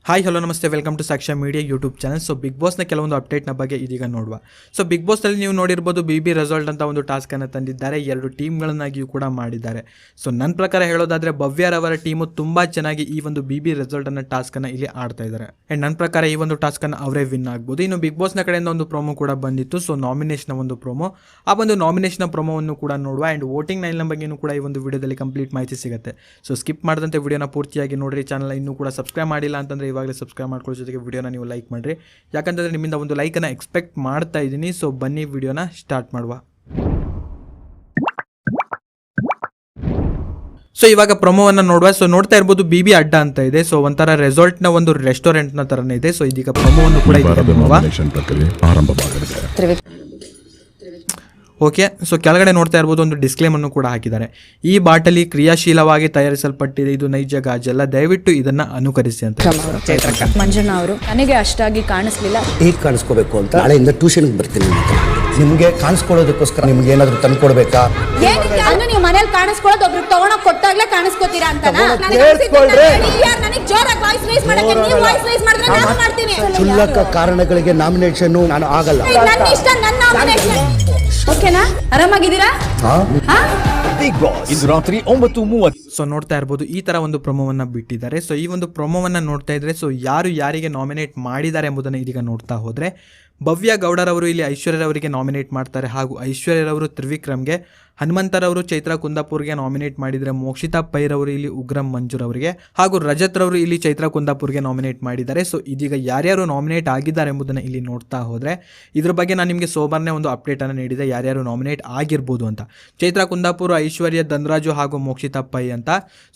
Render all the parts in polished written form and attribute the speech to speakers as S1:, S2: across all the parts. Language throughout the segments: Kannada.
S1: ಹಾಯ್ ಹಲೋ ನಮಸ್ತೆ, welcome to Sakshya media YouTube channel. So big ಬಾಸ್ನ ಕೆಲವೊಂದು ಅಪ್ಡೇಟ್ನ ಬಗ್ಗೆ ಇದೀಗ ನೋಡುವ. ಸೊ ಬಿಗ್ ಬಾಸ್ನಲ್ಲಿ ನೀವು ನೋಡಿರ್ಬೋದು, BB ರೆಸಾಲ್ಟ್ ಅಂತ ಒಂದು ಟಾಸ್ಕನ್ನು ತಂದಿದ್ದಾರೆ. 2 ಟೀಮ್ಗಳನ್ನಾಗಿಯೂ ಕೂಡ ಮಾಡಿದ್ದಾರೆ. ಸೊ ನನ್ನ ಪ್ರಕಾರ ಹೇಳೋದಾದರೆ ಭವ್ಯರವರ ಟೀಮು ತುಂಬ ಚೆನ್ನಾಗಿ ಈ ಒಂದು BB ರೆಸಾಲ್ಟನ್ನು ಟಾಸ್ಕನ್ನು ಇಲ್ಲಿ ಆಡ್ತಾ ಇದ್ದಾರೆ. ಆ್ಯಂಡ್ ನನ್ನ ಪ್ರಕಾರ ಈ ಒಂದು ಟಾಸ್ಕನ್ನು ಅವರೇ ವಿನ್ ಆಗ್ಬೋದು. ಇನ್ನು ಬಿಗ್ ಬಾಸ್ನ ಕಡೆಯಿಂದ ಒಂದು ಪ್ರೋಮೋ ಕೂಡ ಬಂದಿತ್ತು. ಸೊ ನಾಮಿನೇಷನ್ ಒಂದು ಪ್ರೋಮೋ, ಆ ಒಂದು ನಾಮಿನೇಷನ್ ಪ್ರೋಮೋವನ್ನು ಕೂಡ ನೋಡುವ. ಆ್ಯಂಡ್ ವೋಟಿಂಗ್ ನೈಲ್ನ ಬಗ್ಗೆಯೂ ಕೂಡ ಈ ಒಂದು ವಿಡಿಯೋದಲ್ಲಿ ಕಂಪ್ಲೀಟ್ ಮಾಹಿತಿ ಸಿಗುತ್ತೆ. ಸೊ ಸ್ಕಿಪ್ ಮಾಡಿದಂತೆ ವಿಡಿಯೋನ ಪೂರ್ತಿಯಾಗಿ ನೋಡಿರಿ. ಚಾನಲ್ ಇನ್ನೂ ಕೂಡ ಸಬ್ಸ್ಕ್ರೈಬ್ ಮಾಡಿಲ್ಲ ಅಂತಂದರೆ ಇವಾಗಲೇ ಸಬ್ಸ್ಕ್ರೈಬ್ ಮಾಡ್ಕೊಳ್ಳೋ ಜೊತೆಗೆ ವಿಡಿಯೋನ ನೀವು ಲೈಕ್ ಮಾಡಿರಿ, ಯಾಕಂತಂದರೆ ನಿಮ್ಮಿಂದ ಒಂದು ಲೈಕನ್ನು ಎಕ್ಸ್ಪೆಕ್ಟ್ ಮಾಡ್ತಾ ಇದ್ದೀನಿ. ಸೊ ಬನ್ನಿ ವಿಡಿಯೋನ ಸ್ಟಾರ್ಟ್ ಮಾಡುವ. ಸೊ ಇವಾಗ ಪ್ರೊಮೋವನ್ನು ನೋಡುವ. ಸೊ ನೋಡ್ತಾ ಇರ್ಬೋದು, BB ಅಡ್ಡ ಅಂತ ಇದೆ. ಸೊ ಒಂಥರ ರೆಸಾರ್ಟ್ನ ಒಂದು ರೆಸ್ಟೋರೆಂಟ್ನ ಥರನೇ ಇದೆ. ಸೊ ಇದೀಗ ಪ್ರೊಮೋವನ್ನು ಕೂಡ ಓಕೆ. ಸೊ ಕೆಳಗಡೆ ನೋಡ್ತಾ ಇರ್ಬೋದು, ಒಂದು ಡಿಸ್ಕ್ಲೇಮನ್ನು ಕೂಡ ಹಾಕಿದ್ದಾರೆ. ಈ ಬಾಟಲಿ ಕ್ರಿಯಾಶೀಲವಾಗಿ ತಯಾರಿಸಲ್ಪಟ್ಟಿದೆ, ಇದು ನೈಜ ಗಾಜಲ್ಲ, ದಯವಿಟ್ಟು ಇದನ್ನ ಅನುಕರಿಸಿ ಅಂತ.
S2: ಮಂಜಣ್ಣ ಅವರು ನನಗೆ ಅಷ್ಟಾಗಿ ಕಾಣಿಸ್ಲಿಲ್ಲ.
S3: ಈಗ ಕಾಣಿಸ್ಕೋಬೇಕು ಅಂತ ನಾಳೆಯಿಂದ ಟ್ಯೂಷನ್ಗೆ ಬರ್ತೀನಿ. ನಿಮ್ಗೆ ಕಾಣಿಸ್ಕೊಳ್ಳೋದಕ್ಕೋಸ್ಕರ ನಿಮ್ಗೆ ಏನಾದ್ರು ತಂದು ಕೊಡ್ಬೇಕಾ?
S2: ನೀವು ಮನೇಲಿ ಕಾಣಿಸ್ಕೊಳ್ಳೋದು ಒಬ್ರಿಗೆ ತಗೊಂಡೋಗಿ ಕೊಟ್ಟಾಗ್ಲೇ ಕಾಣಿಸ್ಕೋತೀರಾ ಅಂತ.
S3: ಕ್ಷುಲ್ಲಕ ಕಾರಣಗಳಿಗೆ ನಾಮಿನೇಷನ್ ನಾನು ಆಗಲ್ಲ.
S2: ಓಕೆನಾ? ಆರಾಮಾಗಿದ್ದೀರಾ?
S3: ರಾತ್ರಿ 9:30.
S1: ಸೊ ನೋಡ್ತಾ ಇರ್ಬೋದು, ಈ ತರ ಒಂದು ಪ್ರೊಮೋವನ್ನ ಬಿಟ್ಟಿದ್ದಾರೆ. ಸೊ ಈ ಒಂದು ಪ್ರೊಮೋವನ್ನ ನೋಡ್ತಾ ಇದ್ರೆ, ಸೊ ಯಾರು ಯಾರಿಗೆ ನಾಮಿನೇಟ್ ಮಾಡಿದ್ದಾರೆ ಎಂಬುದನ್ನು ಇದೀಗ ನೋಡ್ತಾ ಹೋದ್ರೆ, ಭವ್ಯ ಗೌಡರವರು ಇಲ್ಲಿ ಐಶ್ವರ್ಯರವರಿಗೆ ನಾಮಿನೇಟ್ ಮಾಡ್ತಾರೆ. ಹಾಗೂ ಐಶ್ವರ್ಯರವರು ತ್ರಿವಿಕ್ರಮ್ಗೆ, ಹನುಮಂತರವರು ಚೈತ್ರಾ ಕುಂದಾಪುರ್ಗೆ ನಾಮಿನೇಟ್ ಮಾಡಿದರೆ, ಮೋಕ್ಷಿತಾ ಪೈರವರು ಇಲ್ಲಿ ಉಗ್ರಂ ಮಂಜುರವರಿಗೆ, ಹಾಗೂ ರಜತ್ ರವರು ಇಲ್ಲಿ ಚೈತ್ರಾ ಕುಂದಾಪುರ್ಗೆ ನಾಮಿನೇಟ್ ಮಾಡಿದ್ದಾರೆ. ಸೊ ಇದೀಗ ಯಾರ್ಯಾರು ನಾಮಿನೇಟ್ ಆಗಿದ್ದಾರೆ ಎಂಬುದನ್ನು ಇಲ್ಲಿ ನೋಡ್ತಾ ಹೋದರೆ, ಇದ್ರ ಬಗ್ಗೆ ನಾನು ನಿಮಗೆ ಸೋಬರ್ನೇ ಒಂದು ಅಪ್ಡೇಟನ್ನು ನೀಡಿದೆ, ಯಾರ್ಯಾರು ನಾಮಿನೇಟ್ ಆಗಿರ್ಬೋದು ಅಂತ. ಚೈತ್ರಾ ಕುಂದಾಪುರ, ಐಶ್ವರ್ಯ, ಧನ್ರಾಜು ಹಾಗೂ ಮೋಕ್ಷಿತಾ ಪೈ ಅಂತ.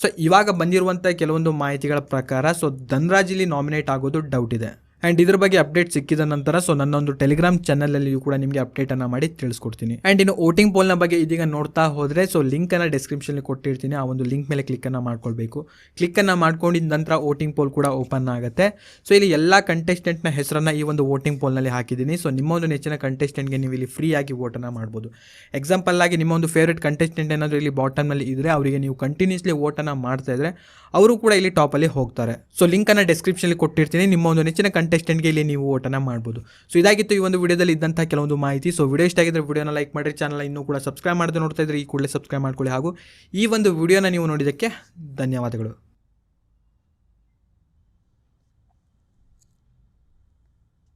S1: ಸೊ ಇವಾಗ ಬಂದಿರುವಂಥ ಕೆಲವೊಂದು ಮಾಹಿತಿಗಳ ಪ್ರಕಾರ, ಸೊ ಧನ್ರಾಜ್ ಇಲ್ಲಿ ನಾಮಿನೇಟ್ ಆಗೋದು ಡೌಟ್ ಇದೆ. ಆ್ಯಂಡ್ ಇದ್ರ ಬಗ್ಗೆ ಅಪ್ಡೇಟ್ ಸಿಕ್ಕಿದ ನಂತರ ಸೊ ನನ್ನೊಂದು ಟೆಲಿಗ್ರಾಮ್ ಚಾನಲಲ್ಲಿಯೂ ಕೂಡ ನಿಮಗೆ ಅಪ್ಡೇಟನ್ನು ಮಾಡಿ ತಿಳಿಸ್ಕೊಡ್ತೀನಿ. ಆ್ಯಂಡ್ ಇನ್ನು ವೋಟಿಂಗ್ ಪೋಲ್ನ ಬಗ್ಗೆ ಇದೀಗ ನೋಡ್ತಾ ಹೋದರೆ, ಸೊ ಲಿಂಕನ್ನು ಡಿಸ್ಕ್ರಿಪ್ಷನಲ್ಲಿ ಕೊಟ್ಟಿರ್ತೀನಿ. ಆ ಒಂದು ಲಿಂಕ್ ಮೇಲೆ ಕ್ಲಿಕ್ಕನ್ನು ಮಾಡ್ಕೊಳ್ಬೇಕು. ಕ್ಲಿಕ್ಕನ್ನು ಮಾಡ್ಕೊಂಡಿದ್ದ ನಂತರ ವೋಟಿಂಗ್ ಪೋಲ್ ಕೂಡ ಓಪನ್ ಆಗುತ್ತೆ. ಸೊ ಇಲ್ಲಿ ಎಲ್ಲ ಕಂಟೆಸ್ಟೆಂಟ್ನ ಹೆಸರನ್ನು ಈ ಒಂದು ವೋಟಿಂಗ್ ಪೋಲ್ನಲ್ಲಿ ಹಾಕಿದ್ದೀನಿ. ಸೊ ನಿಮ್ಮ ಒಂದು ನೆಚ್ಚಿನ ಕಂಟೆಸ್ಟೆಂಟ್ಗೆ ನೀವು ಇಲ್ಲಿ ಫ್ರೀಯಾಗಿ ವೋಟನ್ನು ಮಾಡ್ಬೋದು. ಎಕ್ಸಾಂಪಲ್ ಆಗಿ ನಿಮ್ಮ ಒಂದು ಫೇವ್ರೇಟ್ ಕಂಟೆಸ್ಟೆಂಟ್ ಏನಾದರೂ ಇಲ್ಲಿ ಬಾಟಮ್ನಲ್ಲಿ ಇದ್ದರೆ, ಅವರಿಗೆ ನೀವು ಕಂಟಿನ್ಯೂಸ್ಲಿ ವೋಟನ್ನು ಮಾಡ್ತಾ ಇದ್ರೆ ಅವರು ಕೂಡ ಇಲ್ಲಿ ಟಾಪಲ್ಲಿ ಹೋಗ್ತಾರೆ. ಸೊ ಲಿಂಕನ್ನು ಡಿಸ್ಕ್ರಿಪ್ಷನಲ್ಲಿ ಕೊಟ್ಟಿರ್ತೀನಿ. ನಿಮ್ಮ ಒಂದು ನೆಚ್ಚಿನ ಕಂಟೆಸ್ಟೆಂಟ್ಗೆ ಇಲ್ಲಿ ನೀವು ವೋಟನ್ನು ಮಾಡ್ಬೋದು. ಸೊ ಇದಾಗಿತ್ತು ಈ ಒಂದು ವಿಡಿಯೋದಲ್ಲಿ ಇದ್ದಂಥ ಕೆಲವೊಂದು ಮಾಹಿತಿ. ಸೊ ವಿಡಿಯೋ ಇಷ್ಟ ಆಗಿದ್ರೆ ವಿಡಿಯೋನ ಲೈಕ್ ಮಾಡಿರಿ. ಚಾನಲ್ ಇನ್ನೂ ಕೂಡ ಸಬ್ಸ್ಕ್ರೈಬ್ ಮಾಡದೆ ನೋಡ್ತಾ ಇದ್ರೆ ಈ ಕೂಡಲೇ ಸಬ್ಸ್ಕ್ರೈಬ್ ಮಾಡ್ಕೊಳ್ಳಿ. ಹಾಗೂ ಈ ಒಂದು ವಿಡಿಯೋನ ನೀವು ನೋಡಿದ್ದಕ್ಕೆ ಧನ್ಯವಾದಗಳು.